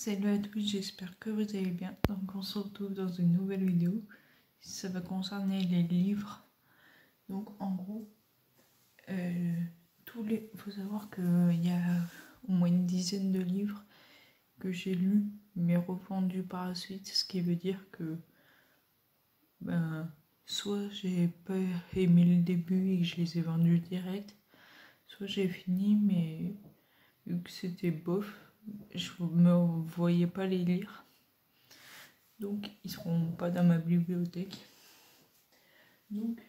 Salut à tous, j'espère que vous allez bien. Donc on se retrouve dans une nouvelle vidéo. Ça va concerner les livres. Donc en gros, faut savoir qu'il y a au moins une dizaine de livres que j'ai lus mais revendus par la suite, ce qui veut dire que soit j'ai pas aimé le début et que je les ai vendus direct, soit j'ai fini mais vu que c'était bof, je me voyais pas les lire. Donc ils seront pas dans ma bibliothèque. Donc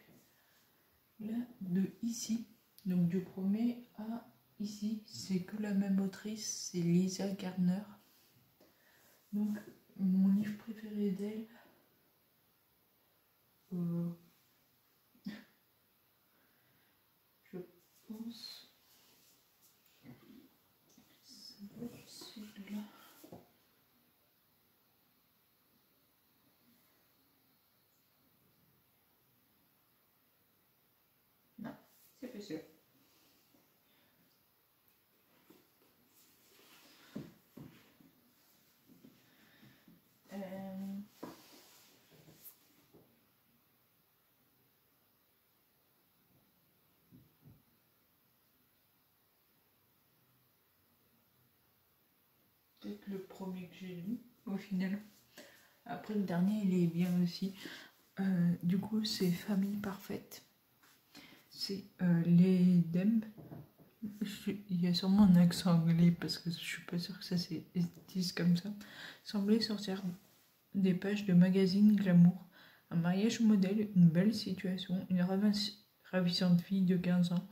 là, de ici, donc du premier à ici, c'est que la même autrice, c'est Lisa Gardner. Donc mon livre préféré d'elle, je pense, ça doit être celui-là. Non, c'est pas sûr. Peut-être le premier que j'ai lu au final. Après le dernier il est bien aussi. Du coup c'est Famille Parfaite. C'est les Demb. Il y a sûrement un accent anglais parce que je suis pas sûre que ça se dise comme ça. Semblait sortir des pages de magazine glamour. Un mariage modèle, une belle situation, une ravissante fille de 15 ans,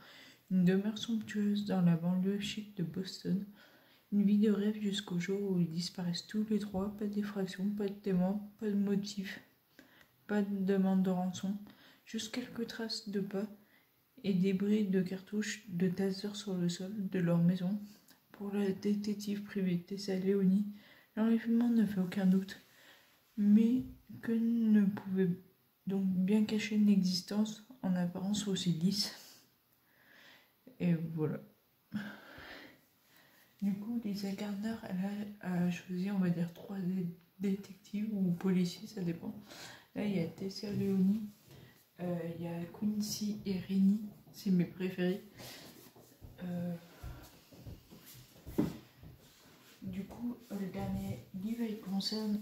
une demeure somptueuse dans la banlieue chic de Boston, une vie de rêve jusqu'au jour où ils disparaissent tous les trois, pas d'effraction, pas de témoin, pas de motif, pas de demande de rançon, juste quelques traces de pas et des débris de cartouches de taser sur le sol de leur maison. Pour la détective privée Tessa Leoni, l'enlèvement ne fait aucun doute, mais que ne pouvait donc bien cacher une existence en apparence aussi lisse. Et voilà. Du coup, Lisa Gardner, elle a choisi, on va dire, 3 détectives ou policiers, ça dépend. Là, il y a Tessa Leoni, il y a Quincy et Rini, c'est mes préférés. Du coup, le dernier livre, il concerne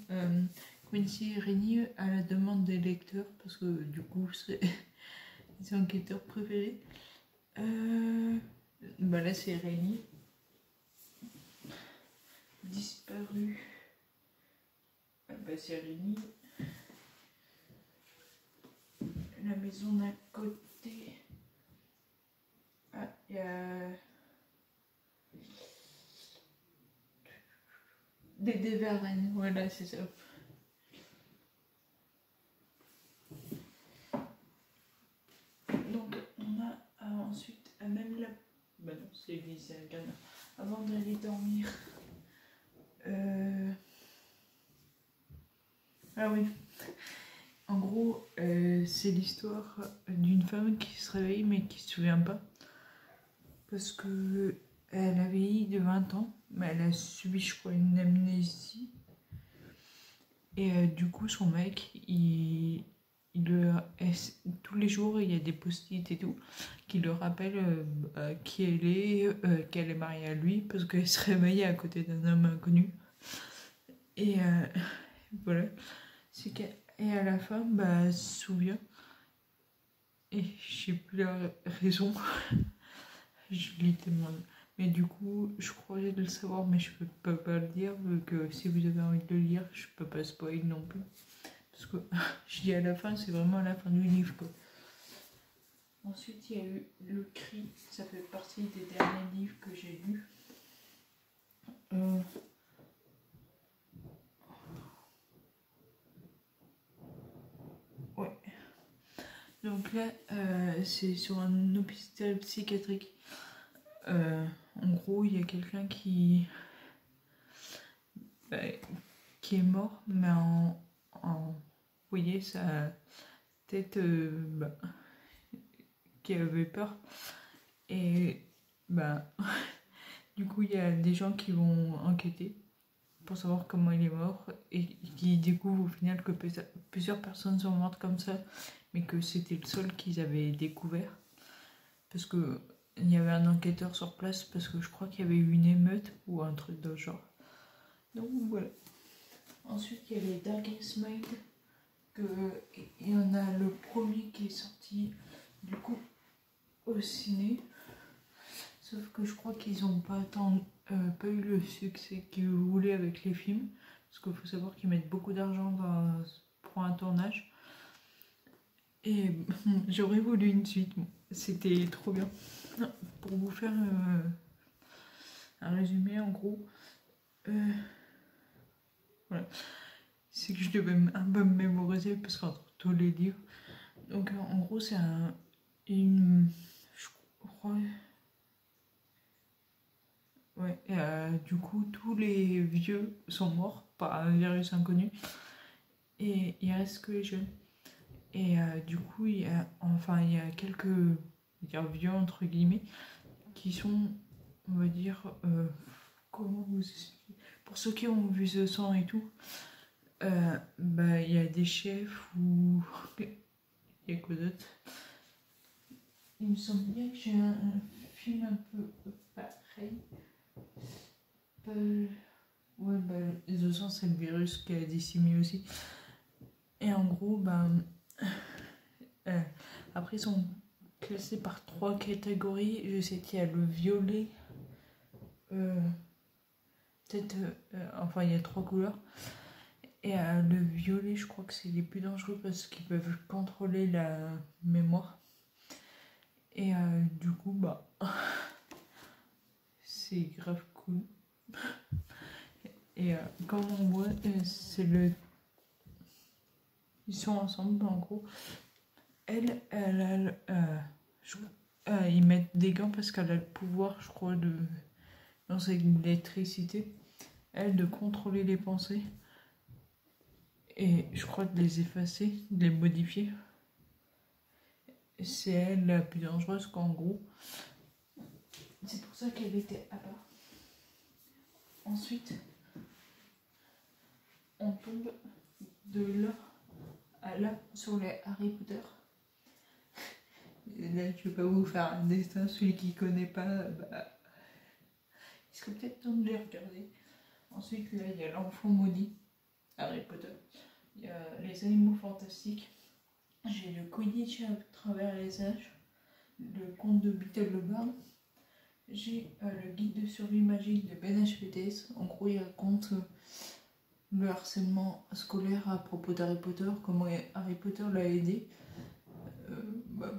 Quincy et Rini à la demande des lecteurs, parce que du coup, c'est les enquêteurs préférés. Là, c'est Rini. Disparu. C'est Rini. La maison d'à côté. Il y a des Verlaine, voilà, c'est ça. Donc, on a ensuite, même là, non, c'est Lisa Gardner. Avant d'aller dormir, ah oui, en gros, c'est l'histoire d'une femme qui se réveille mais qui se souvient pas. Parce que elle a vieilli de 20 ans, mais elle a subi, je crois, une amnésie. Et du coup, son mec, tous les jours, il y a des post-it et tout qui le rappellent qui elle est, qu'elle est mariée à lui, parce qu'elle se réveille à côté d'un homme inconnu. Et voilà. Et à la fin, elle se souvient. Et je sais plus la raison. Je lis tellement. Mais du coup, je croyais de le savoir, mais je peux pas le dire, vu que si vous avez envie de le lire, je peux pas spoiler non plus. Parce que je dis à la fin, c'est vraiment à la fin du livre, quoi. Ensuite, il y a eu Le Cri, ça fait partie des derniers livres que j'ai lus. Ouais. Donc là, c'est sur un hôpital psychiatrique. En gros, il y a quelqu'un qui est mort, mais vous voyez sa tête qui avait peur. Et du coup, il y a des gens qui vont enquêter. pour savoir comment il est mort et qui découvre au final que plusieurs personnes sont mortes comme ça, mais que c'était le seul qu'ils avaient découvert. Parce que il y avait un enquêteur sur place, parce que je crois qu'il y avait eu une émeute ou un truc de genre. Donc voilà. Ensuite, il y a les Darkest Minds. Il y en a le premier qui est sorti du coup au ciné. Sauf que je crois qu'ils n'ont pas eu le succès qu'ils voulaient avec les films. Parce qu'il faut savoir qu'ils mettent beaucoup d'argent pour un tournage. Et j'aurais voulu une suite. C'était trop bien. Pour vous faire un résumé, en gros, voilà. C'est que je devais un peu me mémoriser parce qu'entre tous les livres. Donc en gros, c'est je crois. Ouais, du coup, tous les vieux sont morts par un virus inconnu et il reste que les jeunes. Et du coup, il y a quelques vieux, entre guillemets, qui sont, on va dire, comment vous expliquer ? Pour ceux qui ont vu ce sang et tout, il y a des chefs ou il y a quoi d'autre ? Il me semble bien que j'ai un film un peu pareil. Ouais, The Sang, c'est le virus qui a décimé aussi. Et en gros, après, ils sont classés par 3 catégories. Je sais qu'il y a le violet. Peut-être. Il y a 3 couleurs. Et le violet, je crois que c'est les plus dangereux parce qu'ils peuvent contrôler la mémoire. Et du coup, c'est grave cool. Et comme on voit, ils sont ensemble en gros. Ils mettent des gants parce qu'elle a le pouvoir, je crois, dans l'électricité, elle, de contrôler les pensées. Et je crois de les effacer, de les modifier. C'est elle la plus dangereuse qu'en gros. C'est pour ça qu'elle était à part. Ensuite, on tombe de là à là sur les Harry Potter. Et là, je vais pas vous faire un destin, celui qui connaît pas, il serait peut-être temps de les regarder. Ensuite, là, il y a l'enfant maudit, Harry Potter. Il y a les animaux fantastiques. J'ai le Quidditch à travers les âges, le conte de Beetleborg. J'ai le guide de survie magique de Ben HPTS. En gros, il raconte le harcèlement scolaire à propos d'Harry Potter, comment Harry Potter l'a aidé,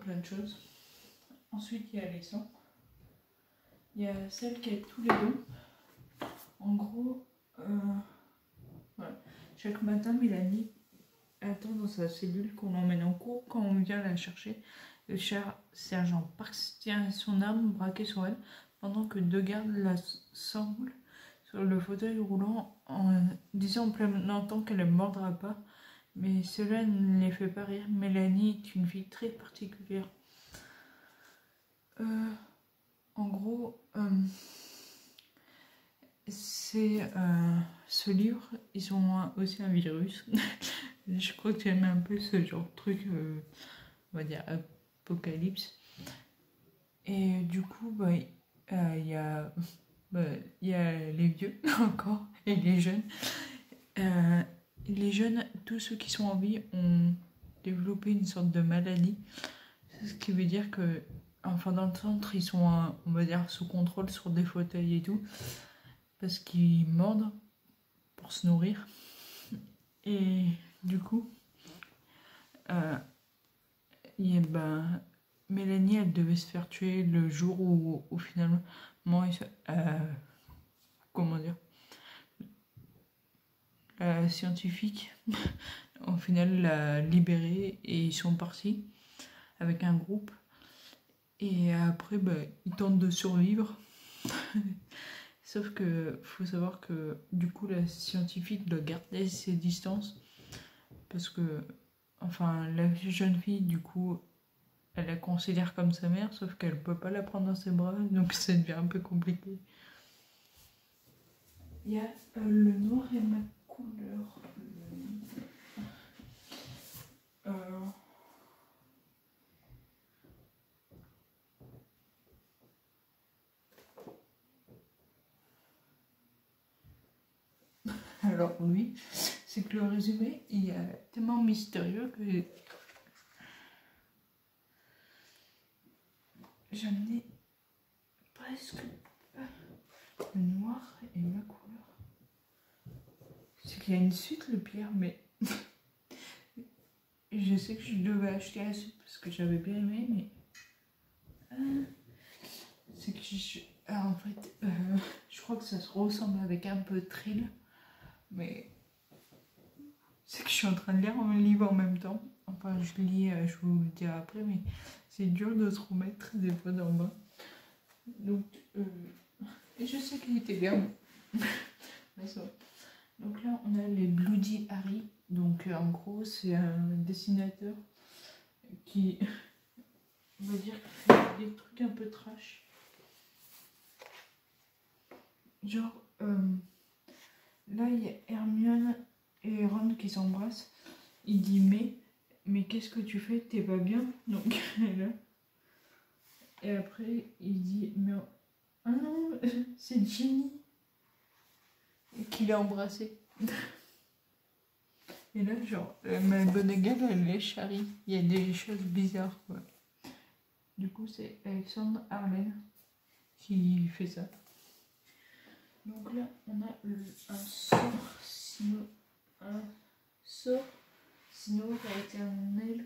plein de choses. Ensuite, il y a les sangs. Il y a celle qui a tous les dons. En gros, voilà. Chaque matin, Mélanie attend dans sa cellule qu'on l'emmène en cours. Quand on vient la chercher, le sergent Parks tient son arme braquée sur elle, pendant que 2 gardes la sanglent sur le fauteuil roulant en disant en plein temps qu'elle ne mordra pas. Mais cela ne les fait pas rire. Mélanie est une fille très particulière. En gros, ce livre, ils ont aussi un virus. Je crois que j'aime un peu ce genre de truc, on va dire apocalypse. Et du coup, il y a les vieux encore et les jeunes. Les jeunes, tous ceux qui sont en vie ont développé une sorte de maladie. Ce qui veut dire que, dans le centre, ils sont, on va dire, sous contrôle sur des fauteuils et tout. Parce qu'ils mordent pour se nourrir. Et du coup, Mélanie, elle devait se faire tuer le jour où finalement, comment dire, la scientifique, au final, l'a libérée et ils sont partis avec un groupe. Et après, ils tentent de survivre. Sauf que faut savoir que du coup, la scientifique doit garder ses distances. Parce que, la jeune fille, du coup, elle la considère comme sa mère, sauf qu'elle peut pas la prendre dans ses bras, donc ça devient un peu compliqué. Il y a le noir et ma couleur. Alors oui, c'est que le résumé, il est tellement mystérieux que j'en ai presque le noir et ma couleur. C'est qu'il y a une suite, le pire, mais je sais que je devais acheter la suite parce que j'avais bien aimé, mais c'est que en fait, je crois que ça se ressemble avec un peu Thrill, mais c'est que je suis en train de lire un livre en même temps. Enfin, je lis, je vous le dirai après, mais c'est dur de se remettre des fois dans le bain. Donc, et je sais qu'il était bien. Donc là, on a les Bloody Harry. Donc, en gros, c'est un dessinateur qui, on va dire, qui fait des trucs un peu trash. Genre, là, il y a Hermione et Ron qui s'embrassent. Il dit mais qu'est-ce que tu fais? T'es pas bien? Donc, là. Et après, il dit, mais ah non, c'est Ginny qui l'a embrassé. Et là, genre, McGonagall, elle lèche Harry. Il y a des choses bizarres, quoi. Du coup, c'est Alexandre Arlen qui fait ça. Donc là, on a un sort sinon éternel.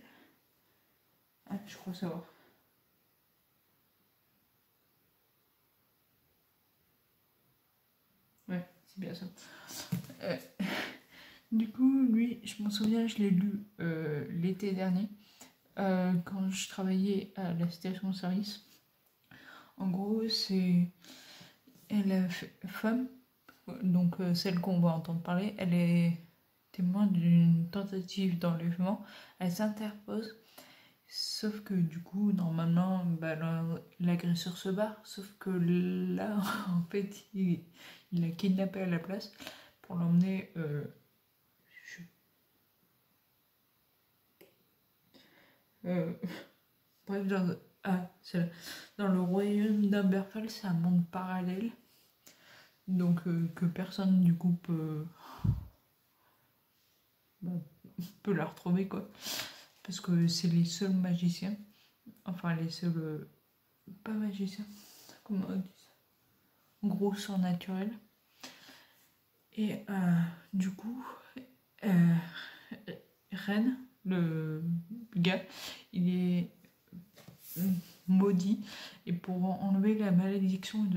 Ah, je crois savoir. Ouais, c'est bien ça. Du coup, lui, je m'en souviens, je l'ai lu l'été dernier, quand je travaillais à la station-service. En gros, c'est la femme, donc celle qu'on va entendre parler, elle est témoin d'une tentative d'enlèvement. Elle s'interpose, sauf que du coup, normalement, l'agresseur se barre, sauf que là, en fait, il l'a kidnappé à la place pour l'emmener... bref, dans le royaume d'Umberfell, c'est un monde parallèle. Donc que personne du coup peut la retrouver, quoi. Parce que c'est les seuls magiciens. Enfin les seuls... pas magiciens. Comment on dit ça? En gros, surnaturel. Et du coup... Ren, le gars, il est maudit, et pour enlever la malédiction,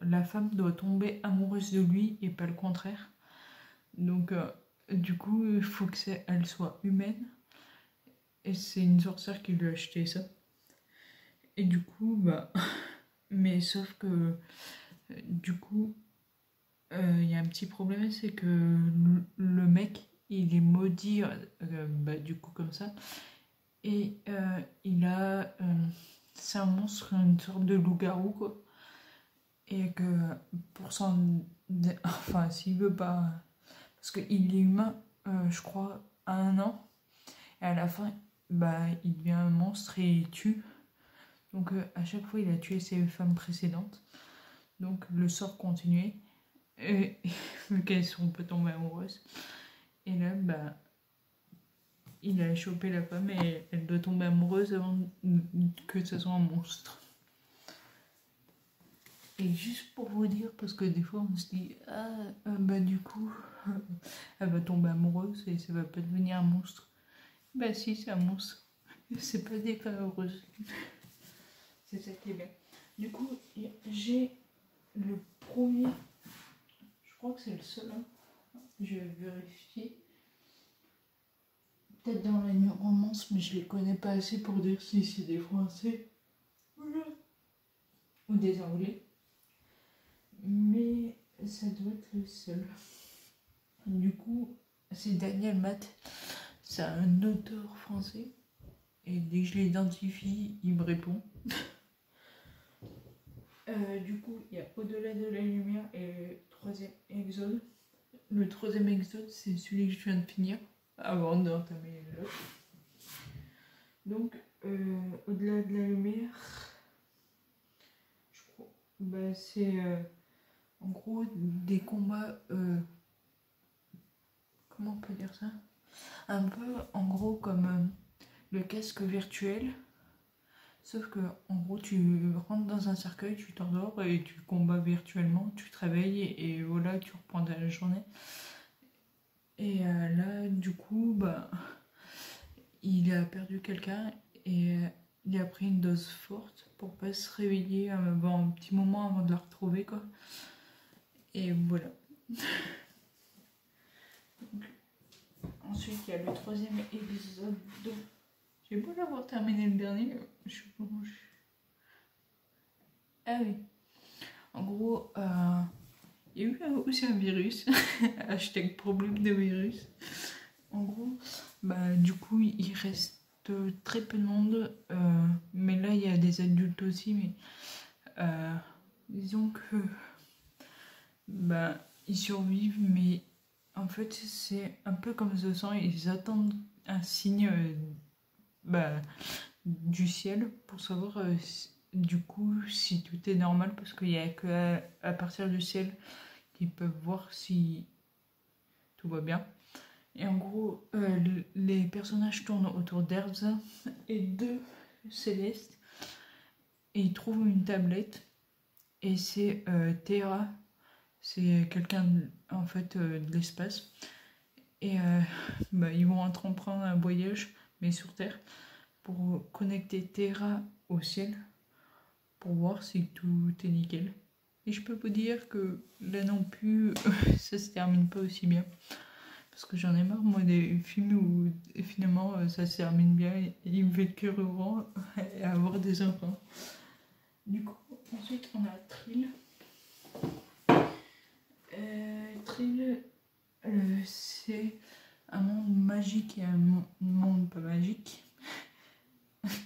la femme doit tomber amoureuse de lui et pas le contraire. Donc du coup il faut qu'elle soit humaine, et c'est une sorcière qui lui a acheté ça. Et du coup mais sauf que du coup il y a un petit problème, c'est que le mec il est maudit du coup comme ça. Et il a... c'est un monstre, une sorte de loup-garou, quoi. Et que pour s'en... Enfin, s'il veut pas... Parce qu'il est humain, je crois, à 1 an. Et à la fin, il devient un monstre et il tue. Donc à chaque fois, il a tué ses femmes précédentes. Donc le sort continuait. Et vu qu'elles sont pas tombées amoureuses. Et là, il a chopé la femme et elle doit tomber amoureuse avant que ce soit un monstre. Et juste pour vous dire, parce que des fois on se dit, du coup, elle va tomber amoureuse et ça va pas devenir un monstre. Si, c'est un monstre. C'est pas des femmes heureuses. C'est ça qui est bien. Du coup, j'ai le premier, je crois que c'est le seul, hein. Je vais vérifier. Peut-être dans la romance, mais je les connais pas assez pour dire si c'est des Français ou des Anglais. Mais ça doit être le seul. Du coup, c'est Daniel Matt. C'est un auteur français. Et dès que je l'identifie, il me répond. Du coup, il y a Au-delà de la lumière et troisième exode. Le troisième exode, c'est celui que je viens de finir avant d'entamer l'autre. Donc, au-delà de la lumière, je crois, bah, c'est en gros des combats. Comment on peut dire ça? Un peu en gros comme le casque virtuel. Sauf que en gros tu rentres dans un cercueil, tu t'endors et tu combats virtuellement, tu te réveilles et voilà, tu reprends ta journée. Et là du coup bah il a perdu quelqu'un et il a pris une dose forte pour pas se réveiller un petit moment avant de la retrouver quoi. Et voilà. Donc, ensuite il y a le troisième épisode. J'ai beau l'avoir terminé le dernier, je suis pas. Ah oui. En gros, il y a eu aussi un virus. Hashtag problème de virus. En gros, bah, du coup, il reste très peu de monde. Mais là, il y a des adultes aussi. Mais disons que bah, ils survivent. Mais en fait, c'est un peu comme The 100. Ils attendent un signe bah, du ciel pour savoir du coup si tout est normal. Parce qu'il n'y a que à partir du ciel qu'ils peuvent voir si tout va bien. Et en gros, les personnages tournent autour d'Erza et de Céleste. Et ils trouvent une tablette. Et c'est Terra. C'est quelqu'un en fait de l'espace. Et bah, ils vont entreprendre un voyage, mais sur Terre, pour connecter Terra au ciel, pour voir si tout est nickel. Et je peux vous dire que là non plus, ça se termine pas aussi bien. Parce que j'en ai marre, moi, des films où finalement ça se termine bien et ils me fait le cœur heureux et avoir des enfants. Du coup, ensuite on a Trill. Trill, c'est un monde magique et un monde pas magique.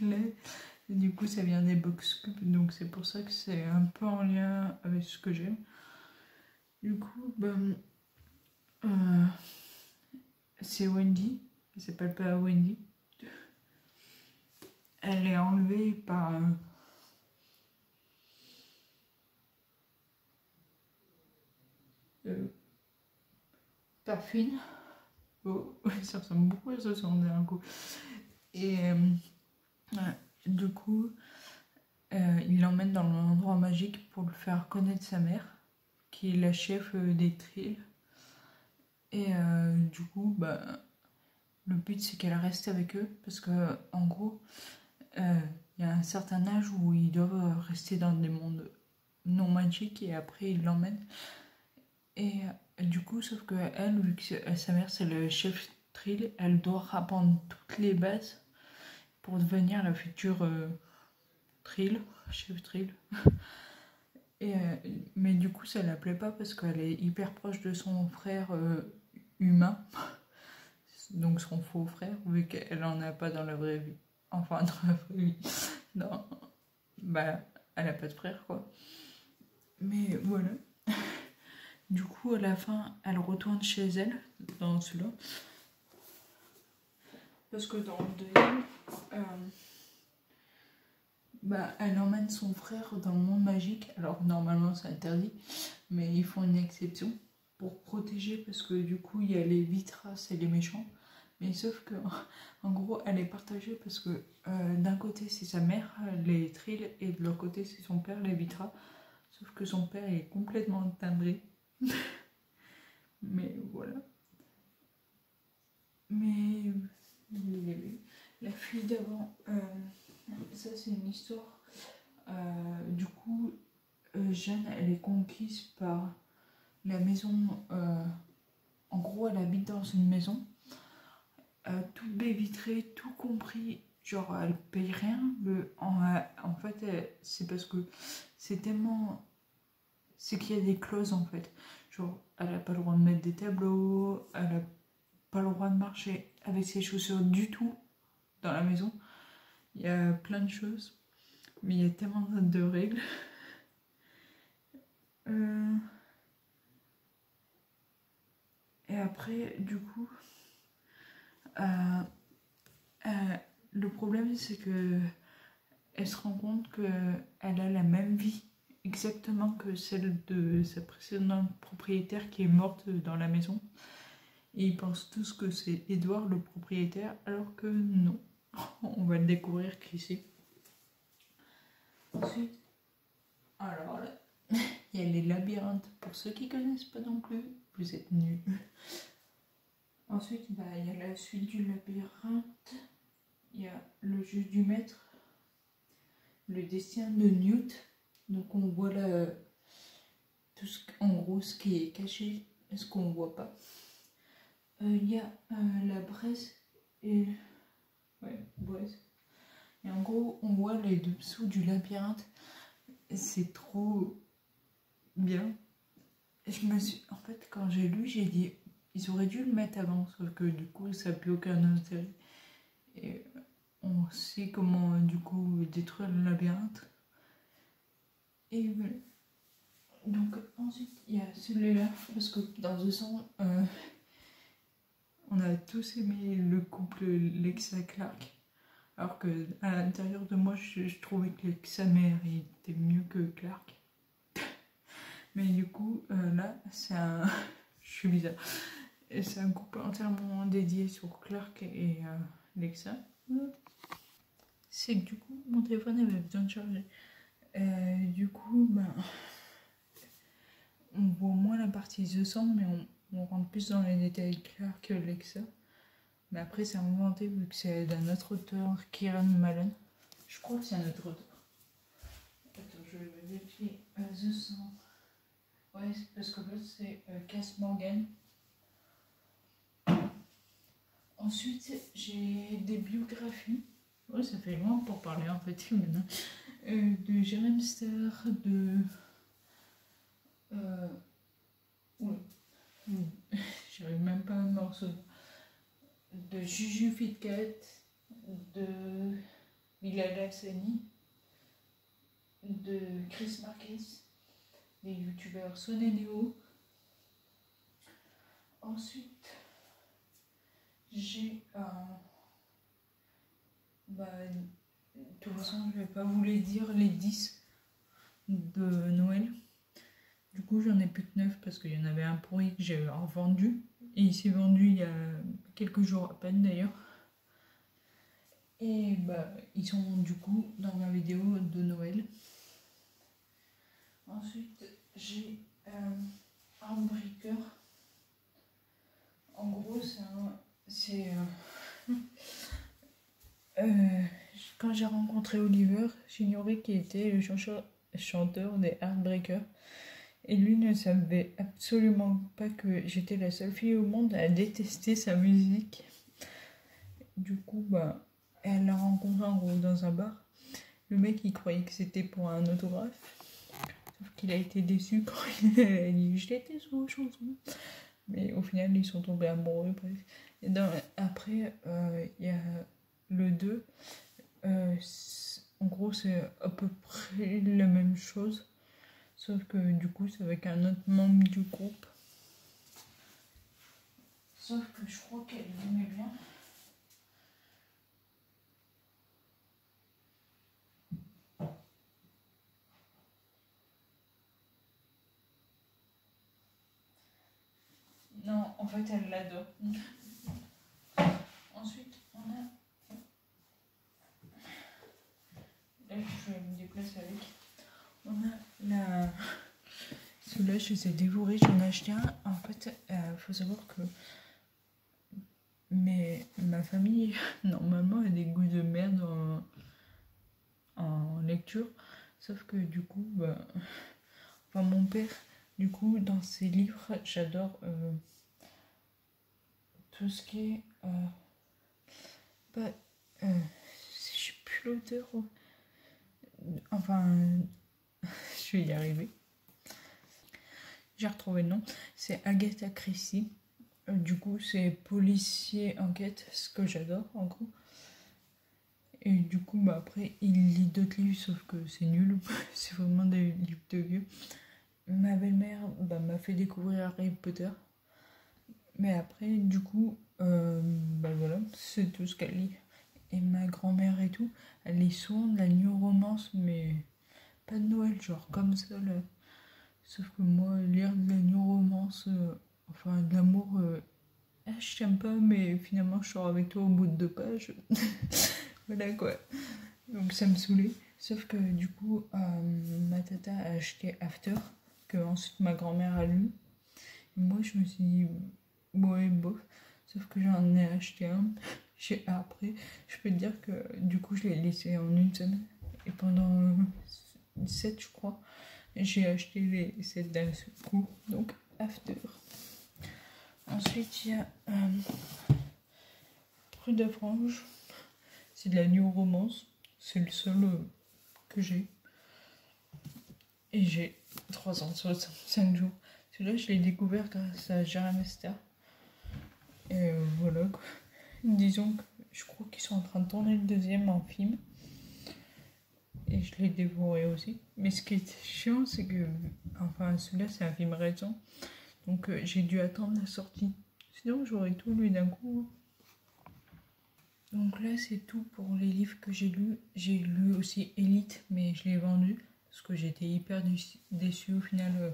Là, du coup, ça vient des box cubes, donc c'est pour ça que c'est un peu en lien avec ce que j'aime. Du coup, ben, c'est Wendy, elle s'appelle pas Wendy. Elle est enlevée par Finn. Oh, ça ressemble beaucoup à ça, d'un coup. Et du coup, il l'emmène dans l'endroit magique pour le faire connaître sa mère, qui est la chef des Trills. Et du coup, bah, le but c'est qu'elle reste avec eux, parce que en gros, il y a un certain âge où ils doivent rester dans des mondes non magiques et après ils l'emmènent. Et du coup, sauf que elle, vu que sa mère c'est le chef Trill, elle doit apprendre toutes les bases pour devenir la future Trill, chef Trill. Et, mais du coup, ça la plaît pas parce qu'elle est hyper proche de son frère humain, donc son faux frère, vu qu'elle en a pas dans la vraie vie. Enfin, dans la vraie vie. Non, bah, elle a pas de frère, quoi. Mais voilà. Du coup, à la fin, elle retourne chez elle, dans celui-là. Parce que dans le deuxième, bah, elle emmène son frère dans le monde magique. Alors, normalement, c'est interdit, mais ils font une exception pour protéger, parce que du coup, il y a les Vitras et les méchants. Mais sauf que, en gros, elle est partagée parce que d'un côté, c'est sa mère, les Trills, et de l'autre côté, c'est son père, les Vitras. Sauf que son père est complètement timbré. Mais voilà. Mais la fille d'avant, ça c'est une histoire. Du coup, Jeanne, elle est conquise par la maison. En gros, elle habite dans une maison, tout baie vitrée, tout compris. Genre, elle paye rien. En fait, c'est parce que c'est tellement. C'est qu'il y a des clauses en fait. Genre, elle n'a pas le droit de mettre des tableaux, elle n'a pas le droit de marcher avec ses chaussures du tout dans la maison. Il y a plein de choses, mais il y a tellement de règles. Et après, du coup, le problème, c'est que elle se rend compte qu'elle a la même vie exactement que celle de sa précédente propriétaire qui est morte dans la maison. Et ils pensent tous que c'est Edouard le propriétaire, alors que non. On va le découvrir qui c'est. Ensuite, alors là, il y a les labyrinthes. Pour ceux qui connaissent pas non plus, vous êtes nuls. Ensuite, il y a la suite du labyrinthe. Il y a le jeu du maître. Le destin de Newt. Donc on voit là, en gros ce qui est caché, ce qu'on voit pas. Il y a la braise et... Ouais, braise. Et en gros, on voit les dessous du labyrinthe. C'est trop bien. En fait, quand j'ai lu, j'ai dit, ils auraient dû le mettre avant, sauf que du coup, ça n'a plus aucun intérêt. Et on sait comment, du coup, détruire le labyrinthe. Et voilà. Donc, ensuite, il y a celui-là, parce que dans The Sand, on a tous aimé le couple Lexa Clark. Alors que à l'intérieur de moi, je trouvais que sa mère était mieux que Clark. Mais du coup, là, c'est un... je suis bizarre. C'est un couple entièrement dédié sur Clark et Lexa. C'est que du coup, mon téléphone avait besoin de charger. Du coup, on voit moins la partie The Sand, mais on rentre plus dans les détails de Clark que Lexa. Mais après, c'est inventé vu que c'est d'un autre auteur, Kieran Mallon. Je crois que c'est un autre auteur. Attends, je vais vérifier. The Sand. Ouais, parce que là, c'est Cass Morgan. Ensuite, j'ai des biographies. Ouais, ça fait loin pour parler en fait maintenant. De Jérém Ster, de... Ouais. J'arrive même pas à me souvenir. De Juju Fitcat, de Bilal Hassani, de Chris Marquez, des youtubeurs Soneneo. Ensuite, j'ai de toute façon, je vais pas vous les dire, les 10 de Noël. Du coup, j'en ai plus que 9 parce qu'il y en avait un pourri que j'ai revendu. Et il s'est vendu il y a quelques jours à peine d'ailleurs. Et ils sont du coup dans ma vidéo de Noël. Ensuite, j'ai Heartbreaker. En gros, c'est quand j'ai rencontré Oliver, j'ignorais qu'il était le chanteur des Heartbreakers. Et lui ne savait absolument pas que j'étais la seule fille au monde à détester sa musique. Du coup, elle l'a rencontré en gros dans un bar. Le mec, il croyait que c'était pour un autographe. Sauf qu'il a été déçu quand il a dit « Je l'étais sur vos chansons ». Mais au final, ils sont tombés amoureux, bref. Et après, il y a le 2. En gros, c'est à peu près la même chose. Sauf que du coup, c'est avec un autre membre du groupe. Sauf que je crois qu'elle l'aimait bien. Non, en fait, elle l'adore. Ensuite, on a... Là, je vais me déplacer avec. On a la... Celui-là, je les ai dévorés, j'en ai acheté un. En fait, faut savoir que ma famille, normalement, a des goûts de merde en lecture. Sauf que du coup, mon père, du coup, dans ses livres, j'adore tout ce qui est... je sais plus l'auteur. Enfin, je vais y arriver. J'ai retrouvé le nom. C'est Agatha Christie. Du coup, c'est policier enquête, ce que j'adore en gros. Et du coup, après, il lit d'autres livres, sauf que c'est nul. C'est vraiment des livres de vieux. Ma belle-mère m'a fait découvrir Harry Potter. Mais après, du coup, bah voilà, c'est tout ce qu'elle lit. Et ma grand-mère et tout, elle lit souvent de la new romance, mais pas de Noël, genre comme ça, là. Sauf que moi, lire de la new romance, enfin de l'amour, je t'aime pas, mais finalement je sors avec toi au bout de 2 pages. Voilà quoi. Donc ça me saoulait. Sauf que du coup, ma tata a acheté After, que ensuite ma grand-mère a lu. Et moi je me suis dit, ouais, bof. Sauf que j'en ai acheté un. Après, je peux te dire que du coup je l'ai laissé en une semaine. Et pendant 7, je crois, j'ai acheté les 7 d'un seul coup. Donc After. Ensuite, il y a Rue de Frange. C'est de la new romance. C'est le seul que j'ai. Et j'ai 365 jours. Celui-là, je l'ai découvert grâce à Jérémy Star. Et voilà quoi. Disons que je crois qu'ils sont en train de tourner le deuxième en film. Et je l'ai dévoré aussi. Mais ce qui est chiant, c'est que. Enfin, celui-là, c'est un film récent. Donc j'ai dû attendre la sortie. Sinon, j'aurais tout lu d'un coup. Donc là, c'est tout pour les livres que j'ai lus. J'ai lu aussi Elite, mais je l'ai vendu. Parce que j'étais hyper déçue au final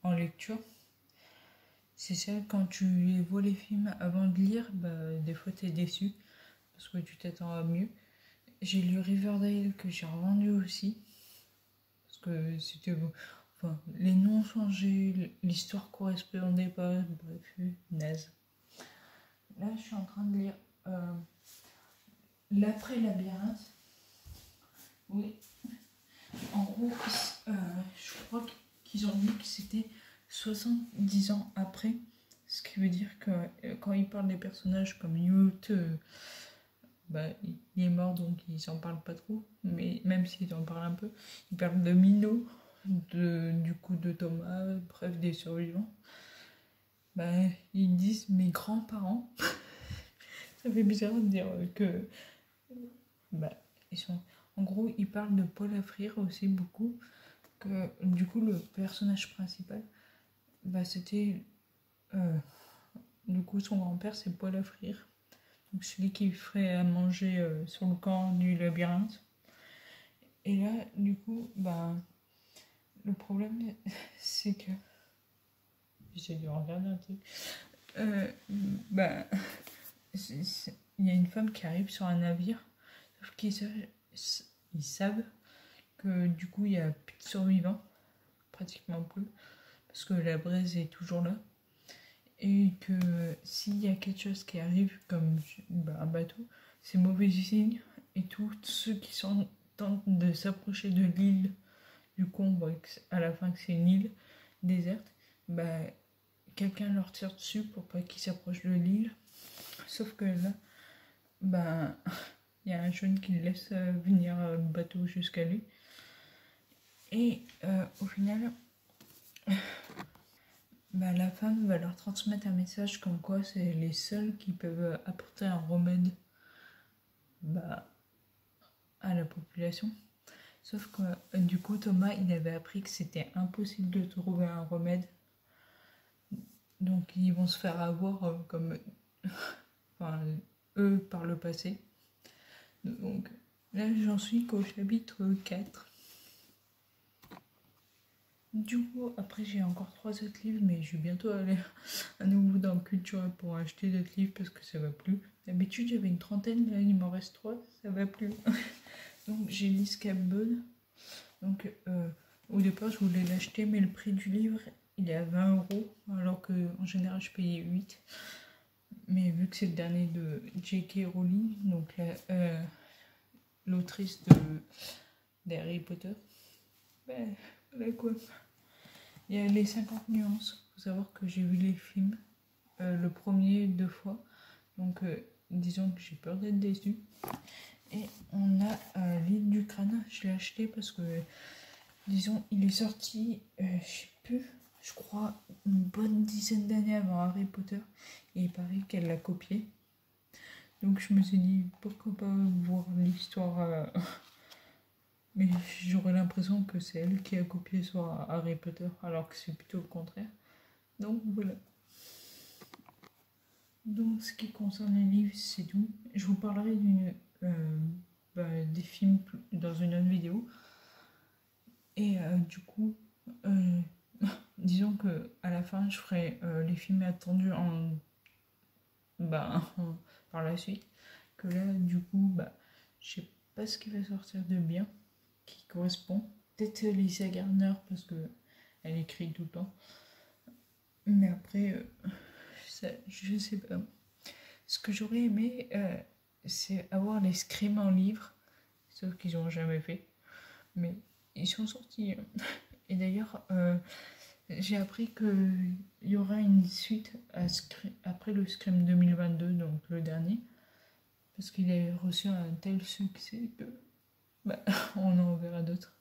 en lecture. C'est ça, quand tu vois les films avant de lire, des fois t'es déçu. Parce que tu t'attends à mieux. J'ai lu Riverdale que j'ai revendu aussi. Parce que c'était beau. Enfin, les noms ont changé, l'histoire correspondait pas. Bref, naze. Là, je suis en train de lire L'après-labyrinthe. Oui. En gros, je crois qu'ils ont dit que c'était 70 ans après. Ce qui veut dire que quand ils parlent des personnages comme Newt, il est mort donc ils en parlent pas trop. Mais même s'ils en parlent un peu, ils parlent de Mino, du coup de Thomas, bref, des survivants. Ils disent mes grands-parents. Ça fait bizarre de dire que ils sont. En gros, ils parlent de Paul Affrir aussi beaucoup. Que du coup, le personnage principal, c'était. Du coup, son grand-père, c'est Paul Affrir. Donc, celui qui ferait à manger sur le camp du labyrinthe. Et là, du coup, le problème, c'est que. J'essaie de regarder un truc. Il y a une femme qui arrive sur un navire, sauf ils savent que du coup il y a plus de survivants, pratiquement plus, parce que la braise est toujours là, et que s'il y a quelque chose qui arrive comme un bateau, c'est mauvais signe, et tous ceux qui tentent de s'approcher de l'île, du coup on voit à la fin que c'est une île déserte, quelqu'un leur tire dessus pour pas qu'ils s'approchent de l'île. Sauf que là, il y a un jeune qui laisse venir le bateau jusqu'à lui. Et au final, la femme va leur transmettre un message comme quoi c'est les seuls qui peuvent apporter un remède à la population. Sauf que du coup, Thomas, il avait appris que c'était impossible de trouver un remède. Donc ils vont se faire avoir comme eux par le passé. Donc là, j'en suis qu'au chapitre 4. Du coup, après, j'ai encore 3 autres livres, mais je vais bientôt aller à nouveau dans Culture pour acheter d'autres livres parce que ça va plus. D'habitude, j'avais une trentaine, là, il m'en reste 3, ça va plus. Donc, j'ai lu Scapbone. Donc, au départ, je voulais l'acheter, mais le prix du livre, il est à 20 €, alors qu'en général, je payais 8. Mais vu que c'est le dernier de J.K. Rowling, donc l'autrice d'Harry Potter, voilà quoi. Il y a les 50 nuances. Il faut savoir que j'ai vu les films, le premier 2 fois. Donc, disons que j'ai peur d'être déçue. Et on a l'île du crâne. Je l'ai acheté parce que, disons, il est sorti, je sais plus, je crois, une bonne dizaine d'années avant Harry Potter. Et il paraît qu'elle l'a copié. Donc, je me suis dit, pourquoi pas voir l'histoire. Mais j'aurais l'impression que c'est elle qui a copié sur Harry Potter, alors que c'est plutôt le contraire. Donc voilà. Donc, ce qui concerne les livres, c'est tout. Je vous parlerai des films dans une autre vidéo. Et du coup, disons que à la fin, je ferai les films attendus par la suite. Que là, du coup, je sais pas ce qui va sortir de bien, qui correspond. Peut-être Lisa Gardner, parce que elle écrit tout le temps. Mais après, je sais pas. Ce que j'aurais aimé, c'est avoir les Scream en livre, sauf qu'ils n'ont jamais fait. Mais ils sont sortis. Et d'ailleurs, j'ai appris qu'il y aura une suite après le Scream 2022, donc le dernier, parce qu'il a reçu un tel succès que on en verra d'autres.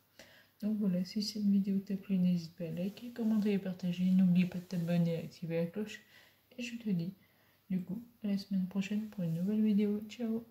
Donc voilà, si cette vidéo t'a plu, n'hésite pas à liker, commenter et partager. N'oublie pas de t'abonner et activer la cloche. Et je te dis, du coup, à la semaine prochaine pour une nouvelle vidéo. Ciao!